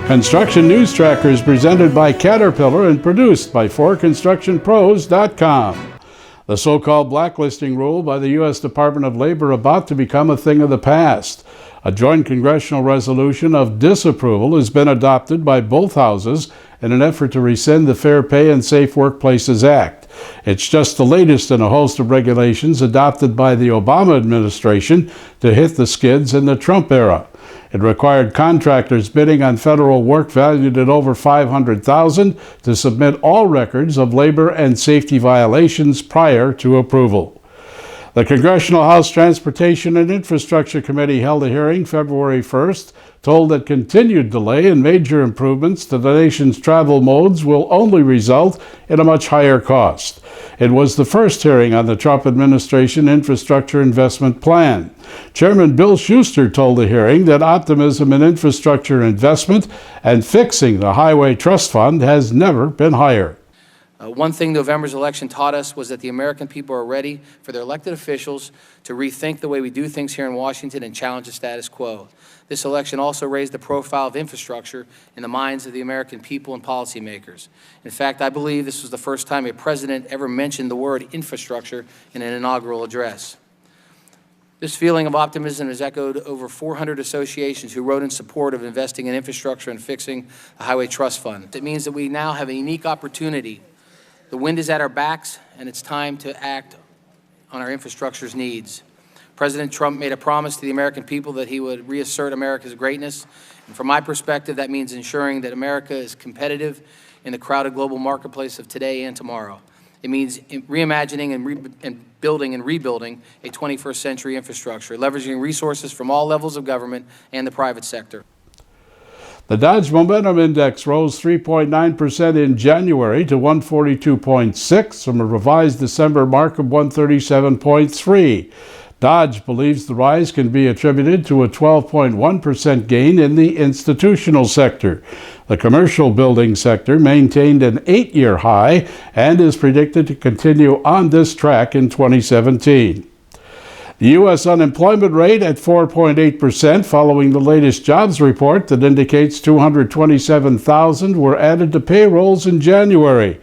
Construction News Tracker is presented by Caterpillar and produced by 4constructionpros.com. The so-called blacklisting rule by the U.S. Department of Labor about to become a thing of the past. A joint congressional resolution of disapproval has been adopted by both houses in an effort to rescind the Fair Pay and Safe Workplaces Act. It's just the latest in a host of regulations adopted by the Obama administration to hit the skids in the Trump era. It required contractors bidding on federal work valued at over $500,000 to submit all records of labor and safety violations prior to approval. The Congressional House Transportation and Infrastructure Committee held a hearing February 1st, told that continued delay in major improvements to the nation's travel modes will only result in a much higher cost. It was the first hearing on the Trump administration infrastructure investment plan. Chairman Bill Schuster told the hearing that optimism in infrastructure investment and fixing the Highway Trust Fund has never been higher. One thing November's election taught us was that the American people are ready for their elected officials to rethink the way we do things here in Washington and challenge the status quo. This election also raised the profile of infrastructure in the minds of the American people and policymakers. In fact, I believe this was the first time a president ever mentioned the word infrastructure in an inaugural address. This feeling of optimism has echoed over 400 associations who wrote in support of investing in infrastructure and fixing the Highway Trust Fund. It means that we now have a unique opportunity. The wind is at our backs, and it's time to act on our infrastructure's needs. President Trump made a promise to the American people that he would reassert America's greatness. And from my perspective, that means ensuring that America is competitive in the crowded global marketplace of today and tomorrow. It means reimagining and building and rebuilding a 21st century infrastructure, leveraging resources from all levels of government and the private sector. The Dodge Momentum Index rose 3.9% in January to 142.6 from a revised December mark of 137.3. Dodge believes the rise can be attributed to a 12.1% gain in the institutional sector. The commercial building sector maintained an 8-year high and is predicted to continue on this track in 2017. The U.S. unemployment rate at 4.8% following the latest jobs report that indicates 227,000 were added to payrolls in January.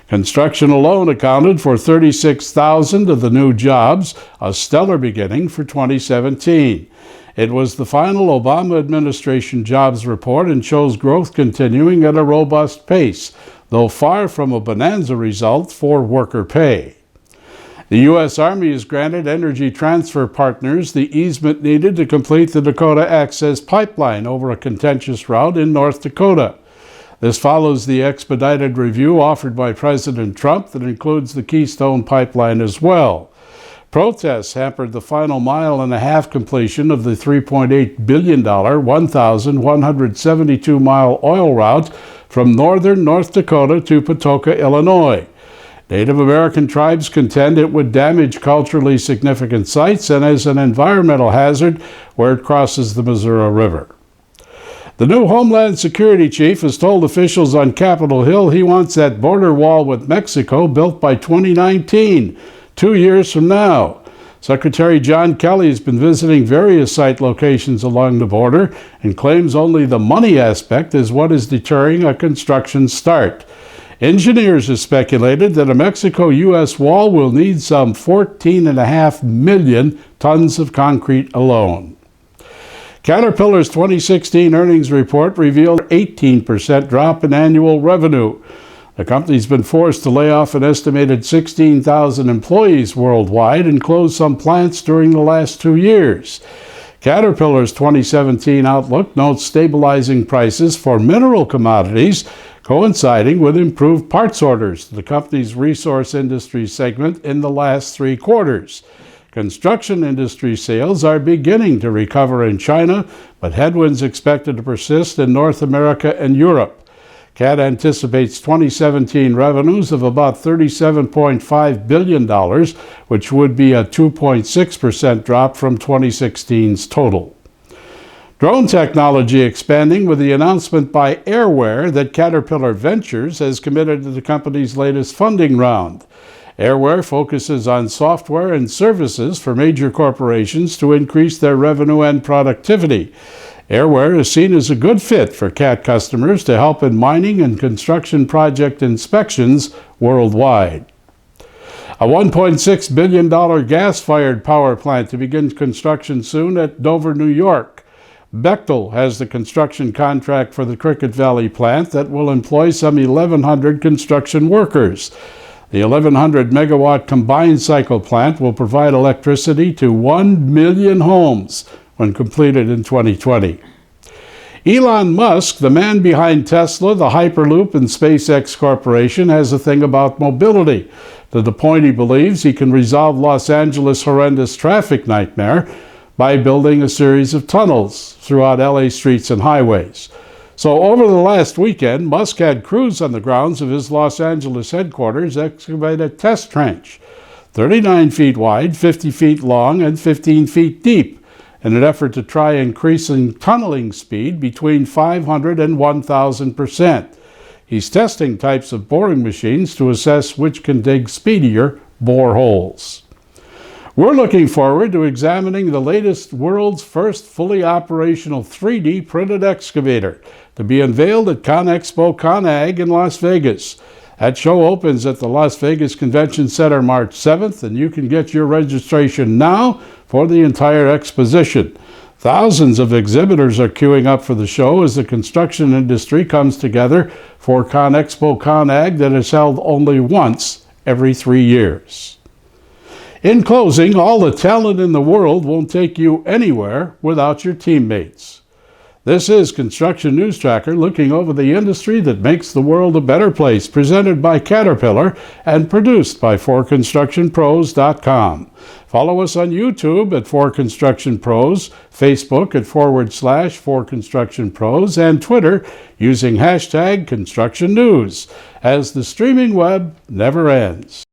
Construction alone accounted for 36,000 of the new jobs, a stellar beginning for 2017. It was the final Obama administration jobs report and shows growth continuing at a robust pace, though far from a bonanza result for worker pay. The U.S. Army has granted Energy Transfer Partners the easement needed to complete the Dakota Access Pipeline over a contentious route in North Dakota. This follows the expedited review offered by President Trump that includes the Keystone Pipeline as well. Protests hampered the final mile-and-a-half completion of the $3.8 billion, 1,172-mile oil route from northern North Dakota to Patoka, Illinois. Native American tribes contend it would damage culturally significant sites and is an environmental hazard where it crosses the Missouri River. The new Homeland Security chief has told officials on Capitol Hill he wants that border wall with Mexico built by 2019, 2 years from now. Secretary John Kelly has been visiting various site locations along the border and claims only the money aspect is what is deterring a construction start. Engineers have speculated that a Mexico-U.S. wall will need some 14.5 million tons of concrete alone. Caterpillar's 2016 earnings report revealed an 18% drop in annual revenue. The company's been forced to lay off an estimated 16,000 employees worldwide and close some plants during the last 2 years. Caterpillar's 2017 outlook notes stabilizing prices for mineral commodities coinciding with improved parts orders to the company's resource industry segment in the last 3 quarters. Construction industry sales are beginning to recover in China, but headwinds expected to persist in North America and Europe. CAT anticipates 2017 revenues of about $37.5 billion, which would be a 2.6% drop from 2016's total. Drone technology expanding with the announcement by AirWhere that Caterpillar Ventures has committed to the company's latest funding round. AirWhere focuses on software and services for major corporations to increase their revenue and productivity. AirWhere is seen as a good fit for CAT customers to help in mining and construction project inspections worldwide. A $1.6 billion gas-fired power plant to begin construction soon at Dover, New York. Bechtel has the construction contract for the Cricket Valley plant that will employ some 1,100 construction workers. The 1,100 megawatt combined cycle plant will provide electricity to 1 million homes when completed in 2020. Elon Musk, the man behind Tesla, the Hyperloop, and SpaceX Corporation, has a thing about mobility, to the point he believes he can resolve Los Angeles' horrendous traffic nightmare by building a series of tunnels throughout LA streets and highways. So over the last weekend, Musk had crews on the grounds of his Los Angeles headquarters excavate a test trench, 39 feet wide, 50 feet long, and 15 feet deep, in an effort to try increasing tunneling speed between 500 and 1,000%. He's testing types of boring machines to assess which can dig speedier boreholes. We're looking forward to examining the latest world's first fully operational 3D printed excavator to be unveiled at ConExpo ConAg in Las Vegas. That show opens at the Las Vegas Convention Center March 7th, and you can get your registration now for the entire exposition. Thousands of exhibitors are queuing up for the show as the construction industry comes together for ConExpo ConAg that is held only once every 3 years. In closing, all the talent in the world won't take you anywhere without your teammates. This is Construction News Tracker, looking over the industry that makes the world a better place, presented by Caterpillar and produced by 4constructionpros.com. Follow us on YouTube at 4constructionpros, Facebook at /4constructionpros, and Twitter using hashtag Construction News, as the streaming web never ends.